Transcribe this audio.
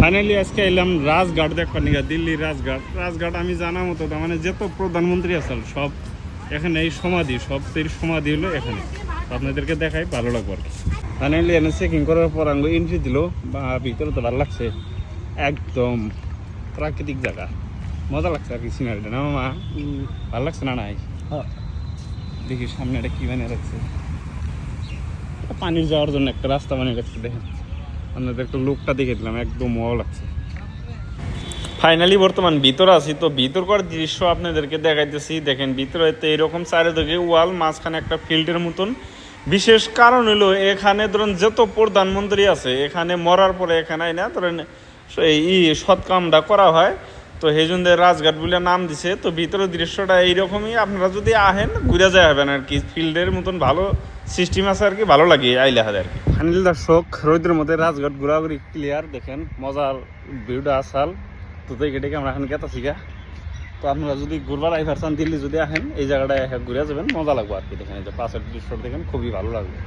Finally আজকে এলাম রাজঘাট দেখবার নিকা, দিল্লির রাজঘাট আমি জানা মতো তার মানে যত প্রধানমন্ত্রী আছে সব এখানে, এই সমাধি সবের সমাধি হলো এখানে। আপনাদেরকে দেখাই, ভালো লাগবে আর কি। ফাইনালি এনে চেকিং করার পর আঙ্গু এন্ট্রি দিল, বা ভিতরে তো ভালো লাগছে, একদম প্রাকৃতিক জায়গা, মজা লাগছে আর কি সিনারিটা, না মামা? ভালো লাগছে না? নাই দেখি সামনে এটা কি বানিয়ে রাখছে, পানির যাওয়ার জন্য একটা রাস্তা বানিয়ে রাখছে। দেখেন আপনাদের একটু লোকটা দেখে দিলাম, একদম ভালো লাগছে। ফাইনালি বর্তমান ভিতরে আছি, তো ভিতরকার দৃশ্য আপনাদেরকে দেখাইতেছি। দেখেন ভিতরে এইরকম চারিদিকে ওয়াল, মাঝখানে একটা ফিল্ডের মতন। বিশেষ কারণ হলো এখানে ধরেন যত প্রধানমন্ত্রী আছে এখানে মরার পরে এখানে না ধরেন এই সৎকামটা করা হয়, তো সেই জন্য রাজঘাট বলে নাম দিছে। তো ভিতরের দৃশ্যটা এইরকমই, আপনারা যদি আহেন ঘুরে যায় হবেন আর কি, ফিল্ডের মতন ভালো সিস্টেম আছে আর কি, ভালো লাগে আইলে হাতে আর কি। ফাইনালি দর্শক, রোদের মধ্যে রাজঘাট ঘোরাঘুরি ক্লিয়ার, দেখেন মজার ভিউটা আসাল। তো দেখে আমরা এখন গেতাছি গা। তো আপনারা যদি ঘুরবার আইভার চান দিল্লি যদি আহেন, এই জায়গাটায় ঘুরে যাবেন, মজা লাগবে আর কি। দেখেন এই যে পাশের দৃশ্য দেখেন, খুবই ভালো লাগবে।